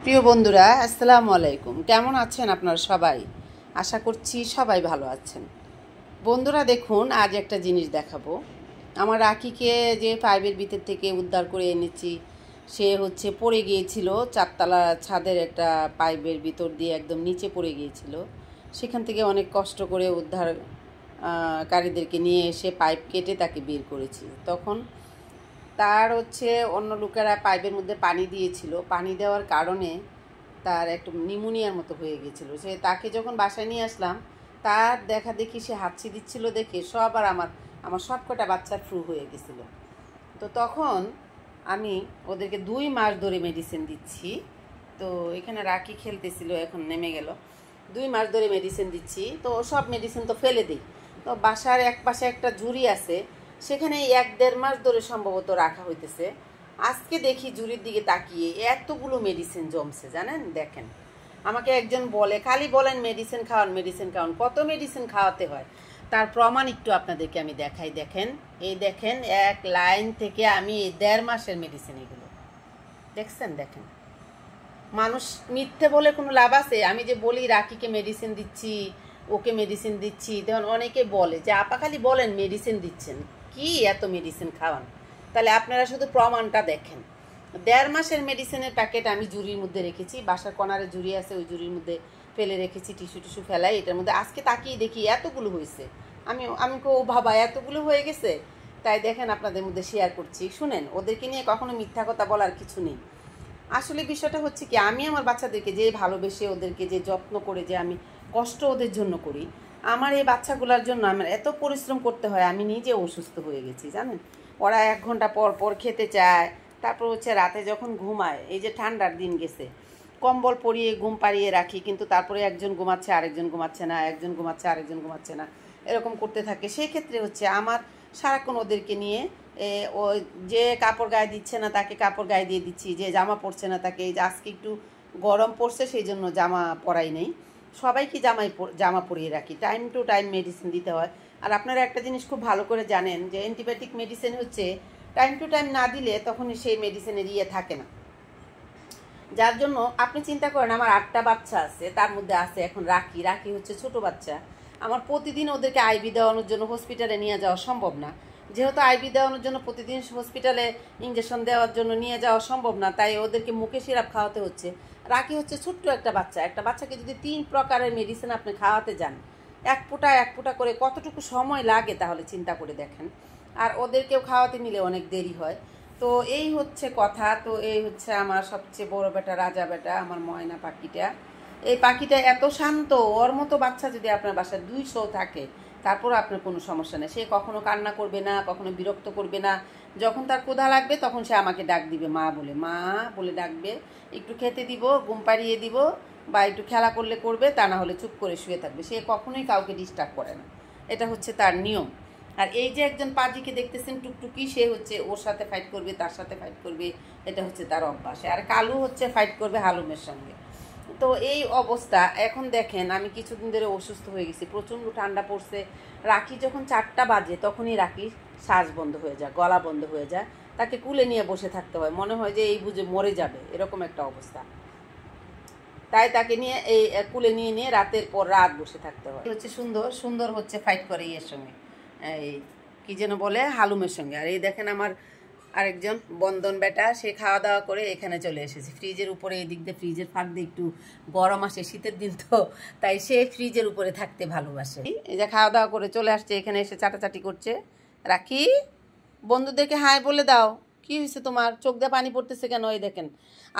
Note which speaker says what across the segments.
Speaker 1: প্রিয় বন্ধুরা, আসসালামু আলাইকুম। কেমন আছেন আপনারা সবাই? আশা করছি সবাই ভালো আছেন। বন্ধুরা দেখুন, আজ একটা জিনিস দেখাবো। আমার রাকিকে যে পাইপের ভিতর থেকে উদ্ধার করে এনেছি, সে পড়ে গিয়েছিল চারতলা ছাদের একটা পাইপের ভিতর দিয়ে একদম নিচে পড়ে গিয়েছিল। সেখান থেকে অনেক কষ্ট করে কারীদেরকে নিয়ে এসে পাইপ কেটে তাকে বের করেছি। তখন তার অন্য লোকেরা পাইপের মধ্যে পানি দিয়েছিল। পানি দেওয়ার কারণে তার একটু নিউমোনিয়ার মতো হয়ে গিয়েছিল। তাকে যখন বাসায় নিয়ে আসলাম, তার দেখা দেখি সে হাঁচি দিচ্ছিল দেখে আমার সব কটা বাচ্চার ফ্লু হয়ে গেছিলো। তো তখন আমি ওদেরকে 2 মাস ধরে মেডিসিন দিচ্ছি। তো এখানে রাকি খেলতেছিল, এখন নেমে গেল। 2 মাস ধরে মেডিসিন দিচ্ছি। তো সব মেডিসিন তো ফেলে দিই। তো বাসার এক পাশে একটা ঝুড়ি আছে, সেখানে 1-1.5 মাস ধরে সম্ভবত রাখা হইতেছে। আজকে দেখি ঝুড়ির দিকে তাকিয়ে এতগুলো মেডিসিন জমছে, জানেন? দেখেন, আমাকে একজন বলে, খালি বলেন মেডিসিন খাওয়ান, মেডিসিন খাওয়ান। কত মেডিসিন খাওয়াতে হয় তার প্রমাণ একটু আপনাদেরকে আমি দেখাই। দেখেন, এই দেখেন, এক লাইন থেকে আমি 1.5 মাসের মেডিসিন এগুলো দেখছেন। দেখেন, মানুষ মিথ্যে বলে কোনো লাভ আছে? আমি যে বলি রাকিকে মেডিসিন দিচ্ছি, ওকে মেডিসিন দিচ্ছি, তখন অনেকে বলে যে আপা খালি বলেন মেডিসিন দিচ্ছেন, কি এত মেডিসিন খাওয়ান? তাহলে আপনারা শুধু প্রমাণটা দেখেন। 1.5 মাসের মেডিসিনের প্যাকেট আমি ঝুড়ির মধ্যে রেখেছি। বাসার কর্নারে ঝুড়ি আছে, ওই ঝুড়ির মধ্যে ফেলে রেখেছি, টিস্যু ফেলাই। এটার মধ্যে আজকে তাকিয়ে দেখি এতগুলো হয়েছে। আমি ও বাবা, এতগুলো হয়ে গেছে। তাই দেখেন, আপনাদের মধ্যে শেয়ার করছি। শুনেন, ওদেরকে নিয়ে কখনো মিথ্যা কথা বলার কিছু নেই। আসলে বিষয়টা হচ্ছে কি, আমি আমার বাচ্চাদেরকে যে ভালোবেসে ওদেরকে যে যত্ন করে যে আমি কষ্ট ওদের জন্য করি, আমার এই বাচ্চাগুলোর জন্য আমার এত পরিশ্রম করতে হয়, আমি নিজে অসুস্থ হয়ে গেছি, জানেন? ওরা 1 ঘন্টা পর পর খেতে চায়। তারপর রাতে যখন ঘুমায়, এই যে ঠান্ডার দিন গেছে, কম্বল পরিয়ে ঘুম পাড়িয়ে রাখি, কিন্তু তারপরে একজন ঘুমাচ্ছে আরেকজন ঘুমাচ্ছে না, একজন ঘুমাচ্ছে আরেকজন ঘুমাচ্ছে না, এরকম করতে থাকে। সেই ক্ষেত্রে আমার সারাক্ষণ ওদেরকে নিয়ে ও যে কাপড় গায়ে দিচ্ছে না তাকে কাপড় গায়ে দিয়ে দিচ্ছি, যে জামা পরছে না তাকে, এই যে আজকে একটু গরম পড়ছে সেই জন্য জামা পরাই নেই, সবাইকে জামা পরিয়ে রাখি। টাইম টু টাইম মেডিসিন দিতে হয়। আর আপনারা একটা জিনিস খুব ভালো করে জানেন যে antibiotic medicine time to time না দিলে তখনই সেই মেডিসিনের থাকে না। যার জন্য আপনি চিন্তা করেন, আমার 8টা বাচ্চা আছে, তার মধ্যে আছে এখন রাকি ছোট বাচ্চা। আমার প্রতিদিন ওদেরকে আইভি দেওয়ানোর জন্য হসপিটালে নিয়ে যাওয়া সম্ভব না। যেহেতু আইভি দেওয়ানোর জন্য প্রতিদিন হসপিটালে ইঞ্জেকশন দেওয়ার জন্য নিয়ে যাওয়া সম্ভব না, তাই ওদেরকে মুখে সিরাপ খাওয়াতে হচ্ছে। রাকি ছোট্ট একটা বাচ্চাকে যদি 3 প্রকারের মেডিসিন আপনি খাওয়াতে যান, এক ফোঁটা করে কতটুকু সময় লাগে তাহলে চিন্তা করে দেখেন। আর ওদেরকেও খাওয়াতে নিলে অনেক দেরি হয়। তো এই কথা। তো এই আমার সবচেয়ে বড় বেটা, রাজা বেটা, আমার ময়না পাখিটা। এই পাখিটা এত শান্ত, ওর মতো বাচ্চা যদি আপনার বাসায় 200 থাকে, তারপর আপনার কোনো সমস্যা নেই। সে কখনো কান্না করবে না, কখনো বিরক্ত করবে না। যখন তার ক্ষুধা লাগবে তখন সে আমাকে ডাক দিবে, মা বলে ডাকবে। একটু খেতে দিব, ঘুম পাড়িয়ে দিব, বা একটু খেলা করলে করবে, তা না হলে চুপ করে শুয়ে থাকবে। সে কখনোই কাউকে ডিস্টার্ব করে না। এটা তার নিয়ম। আর এই যে একজন পাজিকে দেখতেছেন টুকটুকি, সে ওর সাথে ফাইট করবে, তার সাথে ফাইট করবে, এটা তার অভ্যাস। আর কালু ফাইট করবে হালুমের সঙ্গে। তো এই অবস্থা। এখন দেখেন, আমি কিছুদিন ধরে অসুস্থ হয়ে গেছি, প্রচণ্ড ঠান্ডা পড়ছে। রাখি যখন 4টা বাজে, তখনই রাখির শ্বাস বন্ধ হয়ে যায়, গলা বন্ধ হয়ে যায়। তাকে কুলে নিয়ে বসে থাকতে হয়, মনে হয় যে এই বুঝে মরে যাবে, এরকম একটা অবস্থা। তাই তাকে নিয়ে কুলে নিয়ে রাতের পর রাত বসে থাকতে হয়। সুন্দর ফাইট করে ইয়ের সঙ্গে, এই কি যেন বলে, হালুমের সঙ্গে। আর এই দেখেন আমার আরেকজন বন্ধন বেটা, সে খাওয়া দাওয়া করে এখানে চলে এসেছে ফ্রিজের উপরে। এই দিক দিয়ে ফ্রিজের ফাঁক দিয়ে একটু গরম আসে, শীতের দিন তো, তাই সে ফ্রিজের উপরে থাকতে ভালোবাসে। এই যে খাওয়া দাওয়া করে চলে আসছে, এখানে এসে চাটাচাটি করছে। রাখি, বন্ধুদেরকে হাই বলে দাও। কি হয়েছে তোমার? চোখ দিয়ে পানি পড়তেছে কেন? এই দেখেন,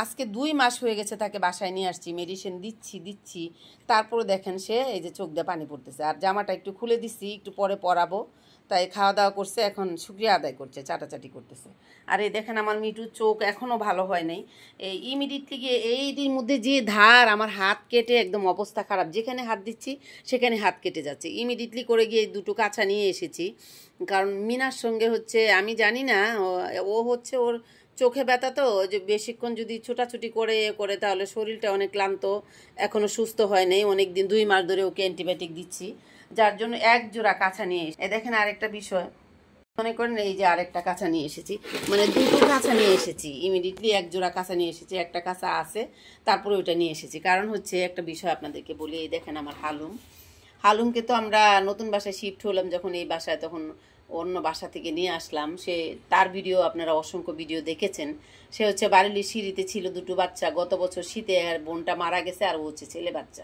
Speaker 1: আজকে 2 মাস হয়ে গেছে তাকে বাসায় নিয়ে আসছি, মেডিসিন দিচ্ছি, তারপরে দেখেন সে এই যে চোখ দিয়ে পানি পড়তেছে। আর জামাটা একটু খুলে দিচ্ছি, একটু পরে পরাবো। তাই খাওয়া দাওয়া করছে, এখন শুকরিয়া আদায় করছে, চাটাচাটি করতেছে। আর এই দেখেন, আমার মিটুর চোখ এখনও ভালো হয় নাই। এই ইমিডিয়েটলি গিয়ে এইটির মধ্যে যে ধার, আমার হাত কেটে একদম অবস্থা খারাপ। যেখানে হাত দিচ্ছি সেখানে হাত কেটে যাচ্ছে। ইমিডিয়েটলি করে গিয়ে 2টো কাছা নিয়ে এসেছি। কারণ মিনার সঙ্গে আমি জানি না, ও ওর চোখে ব্যথা, তো যে বেশিক্ষণ যদি ছোটাছুটি করে তাহলে শরীরটা অনেক ক্লান্ত, এখনও সুস্থ হয় নাই। অনেক দিন, 2 মাস ধরে ওকে অ্যান্টিবায়োটিক দিচ্ছি, যার জন্য 1 জোড়া কাছা নিয়ে এসে। দেখেন আরেকটা বিষয়, মনে করেন এই যে আরেকটা কাঁচা নিয়ে এসেছি, মানে দুটো কাঁচা নিয়ে এসেছি, ইমিডিয়েটলি এক জোড়া কাঁচা নিয়ে এসেছি, একটা কাঁচা আছে তারপরে ওইটা নিয়ে এসেছি। কারণ হচ্ছে একটা বিষয় আপনাদেরকে বলি, এই দেখেন আমার হালুমকে তো আমরা নতুন বাসায় শিফট হলাম যখন এই বাসায়, তখন অন্য বাসা থেকে নিয়ে আসলাম। সে তার ভিডিও আপনারা অসংখ্য ভিডিও দেখেছেন। সে হচ্ছে বারেলির সিঁড়িতে ছিল, দুটো বাচ্চা, গত বছর শীতে আর বোনটা মারা গেছে, আর ও হচ্ছে ছেলে বাচ্চা।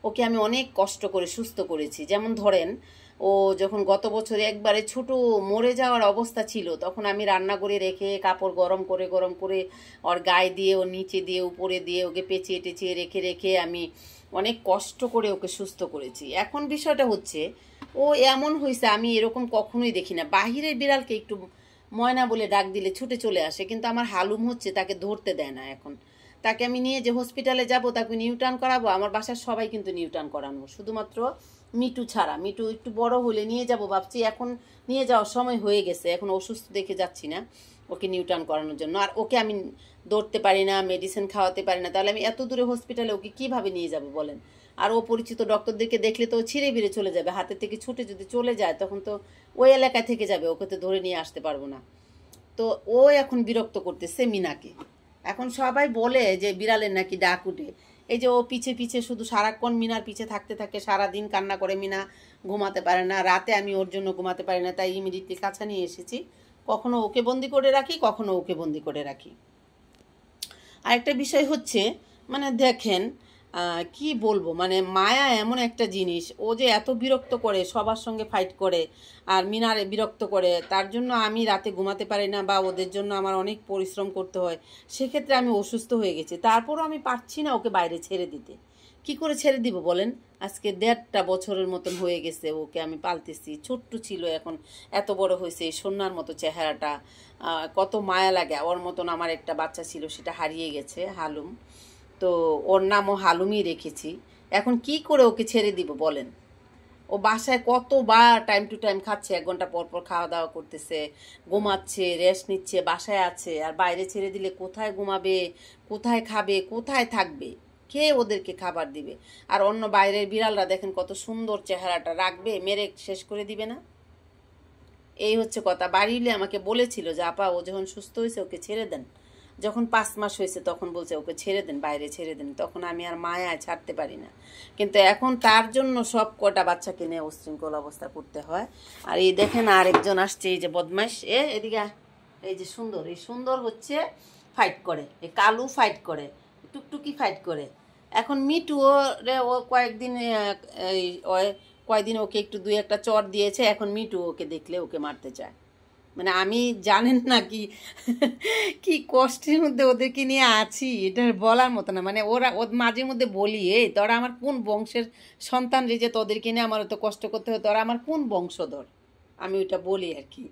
Speaker 1: ওকে আমি অনেক কষ্ট করে সুস্থ করেছি। যেমন ধরেন ও যখন গত বছর একবারে ছোট মরে যাওয়ার অবস্থা ছিল, তখন আমি রান্না করে রেখে কাপড় গরম করে ওর গায়ে দিয়ে, ওর নিচে দিয়ে, উপরে দিয়ে ওকে পেঁচিয়ে টেঁচিয়ে রেখে রেখে আমি অনেক কষ্ট করে ওকে সুস্থ করেছি। এখন বিষয়টা হচ্ছে ও এমন হয়েছে, আমি এরকম কখনোই দেখি না। বাহিরের বিড়ালকে একটু ময়না বলে ডাক দিলে ছুটে চলে আসে, কিন্তু আমার হালুম হচ্ছে তাকে ধরতে দেয় না। এখন তাকে আমি নিয়ে যে হসপিটালে যাব, তাকে নিউটার্ন করাবো, আমার বাসার সবাই কিন্তু নিউটার্ন করানো, শুধুমাত্র মিটু ছাড়া। মিটু একটু বড় হলে নিয়ে যাব ভাবছি, এখন নিয়ে যাওয়ার সময় হয়ে গেছে, এখন অসুস্থ দেখে যাচ্ছি না ওকে নিউটার্ন করানোর জন্য। আর ওকে আমি দৌড়তে পারি না, মেডিসিন খাওয়াতে পারি না, তাহলে আমি এত দূরে হসপিটালে ওকে কিভাবে নিয়ে যাব বলেন? আর ও পরিচিত ডক্টরদেরকে দেখলে তো ছিঁড়ে বিড়ে চলে যাবে, হাতের থেকে ছুটে যদি চলে যায় তখন তো ওই এলাকায় থেকে যাবে, ওকে তো ধরে নিয়ে আসতে পারবো না। তো ও এখন বিরক্ত করতেছে মিনাকে। এখন সবাই বলে যে বিড়ালের নাকি ডাক উঠে। এই যে ও পিছে পিছে শুধু সারাক্ষণ মিনার পিছে থাকতে থাকে, সারাদিন কান্না করে, মিনা ঘুমাতে পারে না, রাতে আমি ওর জন্য ঘুমাতে পারি না, তাই ইমিডিয়েটলি কাছে নিয়ে এসেছি। কখনো ওকে বন্দি করে রাখি, কখনো ওকে বন্দি করে রাখি। আরেকটা বিষয় হচ্ছে, মানে দেখেন কি বলবো, মানে মায়া এমন একটা জিনিস, ও যে এত বিরক্ত করে, সবার সঙ্গে ফাইট করে, আর মিনারে বিরক্ত করে, তার জন্য আমি রাতে ঘুমাতে পারি না, বা ওদের জন্য আমার অনেক পরিশ্রম করতে হয়। সেক্ষেত্রে আমি অসুস্থ হয়ে গেছি, তারপরও আমি পারছি না ওকে বাইরে ছেড়ে দিতে। কি করে ছেড়ে দিব বলেন? আজকে 1.5 বছরের মতন হয়ে গেছে ওকে আমি পালতেছি। ছোট্ট ছিল, এখন এত বড় হয়েছে, এই সোনার মতো চেহারাটা, কত মায়া লাগে। ওর মতন আমার একটা বাচ্চা ছিল, সেটা হারিয়ে গেছে, হালুম। তো ওর নামও হালুমই রেখেছি। এখন কি করে ওকে ছেড়ে দিব বলেন? ও বাসায় কতবার টাইম টু টাইম খাচ্ছে, 1 ঘন্টা পর পর খাওয়া দাওয়া করতেছে, ঘুমাচ্ছে, রেস্ট নিচ্ছে, বাসায় আছে। আর বাইরে ছেড়ে দিলে কোথায় ঘুমাবে, কোথায় খাবে, কোথায় থাকবে, কে ওদেরকে খাবার দিবে? আর অন্য বাইরের বিড়ালরা দেখেন কত সুন্দর চেহারাটা, রাখবে, মেরে শেষ করে দিবে না? এই হচ্ছে কথা। বাড়িলে আমাকে বলেছিল যে আপা ও যখন সুস্থ হয়েছে ওকে ছেড়ে দেন। যখন 5 মাস হয়েছে তখন বলছে ওকে ছেড়ে দেন, বাইরে ছেড়ে দেন। তখন আমি আর মায়ায় ছাড়তে পারি না, কিন্তু এখন তার জন্য সব কটা বাচ্চাকে নিয়ে উশৃঙ্খল অবস্থা করতে হয়। আর এই দেখেন আরেকজন আসছে, এই যে বদমাইশ, এদিকে এই যে সুন্দর, এই সুন্দর হচ্ছে ফাইট করে, এই কালু ফাইট করে, টুকটুকি ফাইট করে। এখন মিটু রে ও কয়েকদিন ওকে একটু 2-1টা চর দিয়েছে, এখন মিটু ওকে দেখলে ওকে মারতে চায়। মানে আমি জানেন না কি কি কষ্টের মধ্যে ওদেরকে নিয়ে আছি, এটা বলার মতো না। মানে ওর মাঝে মধ্যে বলি, এই তোরা আমার কোন বংশের সন্তান রে যে তোদেরকে নিয়ে আমার এত কষ্ট করতে হয়, তোরা আমার কোন বংশধর, আমি ওইটা বলি আর কি।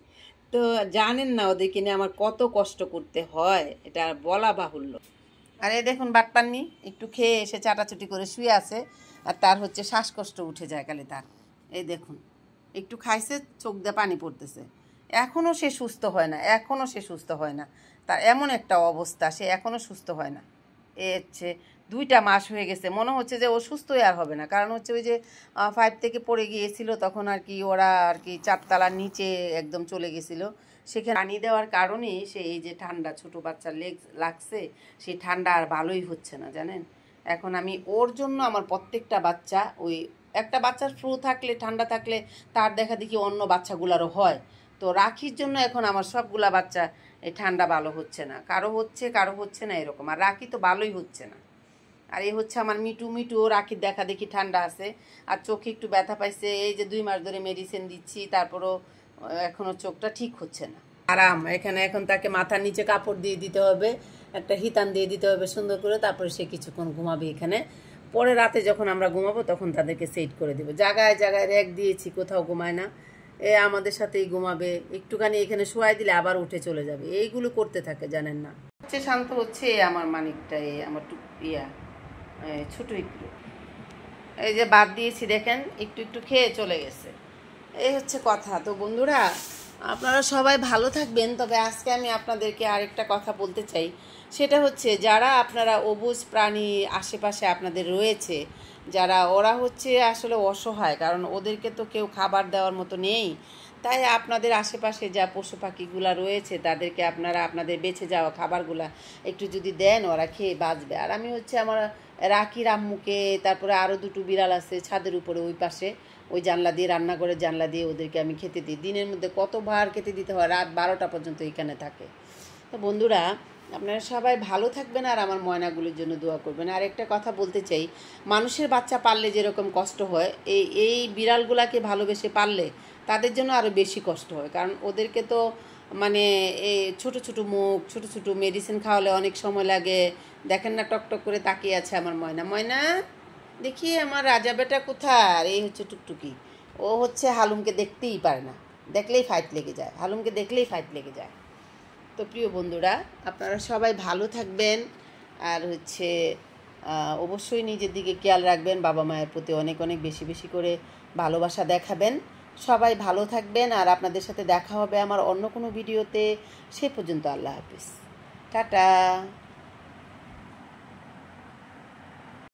Speaker 1: তো জানেন না ওদেরকে নিয়ে আমার কত কষ্ট করতে হয়, এটা বলা বাহুল্য। আর এই দেখুন বাটপান্নি একটু খেয়ে এসে চাটাচুটি করে শুয়ে আছে, আর তার হচ্ছে শ্বাসকষ্ট উঠে যায় কালে তার। এই দেখুন একটু খাইছে, চোখ দিয়ে পানি পড়তেছে, এখনও সে সুস্থ হয় না, তার এমন একটা অবস্থা, সে এখনও সুস্থ হয় না। এ হচ্ছে 2টা মাস হয়ে গেছে, মনে হচ্ছে যে ও সুস্থই আর হবে না। কারণ হচ্ছে ওই যে 5 থেকে পড়ে গিয়েছিল, তখন আর কি ওরা আর কি 4 তলার নিচে একদম চলে গেছিলো। সেখানে পানি দেওয়ার কারণেই সে এই যে ঠান্ডা, ছোটো বাচ্চার লাগছে, সেই ঠান্ডা আর ভালোই হচ্ছে না জানেন। এখন আমি ওর জন্য আমার প্রত্যেকটা বাচ্চা, ওই একটা বাচ্চার ফ্লু থাকলে, ঠান্ডা থাকলে তার দেখা দেখি অন্য বাচ্চাগুলারও হয়। তো রাখির জন্য এখন আমার সবগুলা বাচ্চা এই ঠান্ডা ভালো হচ্ছে না, কারো হচ্ছে না এরকম। আর রাখি তো ভালোই হচ্ছে না। আর এই হচ্ছে আমার মিটু রাখির দেখা দেখি ঠান্ডা আছে, আর চোখে একটু ব্যথা পাইছে। এই যে 2 মাস ধরে মেডিসিন দিচ্ছি, তারপরও এখনও চোখটা ঠিক হচ্ছে না। আরাম এখানে, এখন তাকে মাথার নিচে কাপড় দিয়ে দিতে হবে, একটা হিতান দিয়ে দিতে হবে সুন্দর করে, তারপরে সে কিছুক্ষণ ঘুমাবে এখানে। পরে রাতে যখন আমরা ঘুমাবো তখন তাদেরকে সেট করে দেবো। জায়গায় জায়গায় র্যাক দিয়েছি, কোথাও ঘুমায় না, এ আমাদের সাথেই ঘুমাবে, একটুখানি এখানে শোয়াই দিলে আবার উঠে চলে যাবে, এইগুলো করতে থাকে জানেন না। হচ্ছে শান্ত হচ্ছে আমার মানিকটা, আমার ছোট একটু, এই যে বাদ দিয়েছি দেখেন, একটু খেয়ে চলে গেছে। এই হচ্ছে কথা। তো বন্ধুরা আপনারা সবাই ভালো থাকবেন। তবে আজকে আমি আপনাদেরকে আরেকটা কথা বলতে চাই, সেটা হচ্ছে যারা আপনারা অবুঝ প্রাণী আশেপাশে আপনাদের রয়েছে, যারা ওরা হচ্ছে আসলে অসহায়, কারণ ওদেরকে তো কেউ খাবার দেওয়ার মতো নেই, তাই আপনাদের আশেপাশে যা পশু পাখিগুলা রয়েছে তাদেরকে আপনারা আপনাদের বেঁচে যাওয়া খাবারগুলা একটু যদি দেন, ওরা খেয়ে বাঁচবে। আর আমি হচ্ছে আমার রাকির আম্মুকে, তারপরে আরও দুটো বিড়াল আছে ছাদের উপরে ওই পাশে, ওই জানলা দিয়ে, রান্নাঘরের জানলা দিয়ে ওদেরকে আমি খেতে দিই। দিনের মধ্যে কতবার খেতে দিতে হয়, রাত 12টা পর্যন্ত এখানে থাকে। তো বন্ধুরা, আপনারা সবাই ভালো থাকবেন আর আমার ময়নাগুলির জন্য দোয়া করবেন। আর একটা কথা বলতে চাই, মানুষের বাচ্চা পাললে যেরকম কষ্ট হয়, এই বিড়ালগুলাকে ভালোবেসে পাললে তাদের জন্য আরও বেশি কষ্ট হয়। কারণ ওদেরকে তো মানে এই ছোটো ছোটো মুখ, ছোটো ছোটো মেডিসিন খাওয়ালে অনেক সময় লাগে। দেখেন না, টকটক করে তাকিয়ে আছে আমার ময়না। ময়না দেখি আমার রাজা বেটা কোথায়? আর এই হচ্ছে টুকটুকি, ও হচ্ছে হালুমকে দেখতেই পারে না, দেখলেই ফাইট লেগে যায়, হালুমকে দেখলেই ফাইট লেগে যায়। তো প্রিয় বন্ধুরা, আপনারা সবাই ভালো থাকবেন আর হচ্ছে অবশ্যই নিজের দিকে খেয়াল রাখবেন, বাবা মায়ের প্রতি অনেক অনেক বেশি বেশি করে ভালোবাসা দেখাবেন। সবাই ভালো থাকবেন আর আপনাদের সাথে দেখা হবে আমার অন্য কোনো ভিডিওতে। সে পর্যন্ত আল্লাহ হাফিজ, টাটা।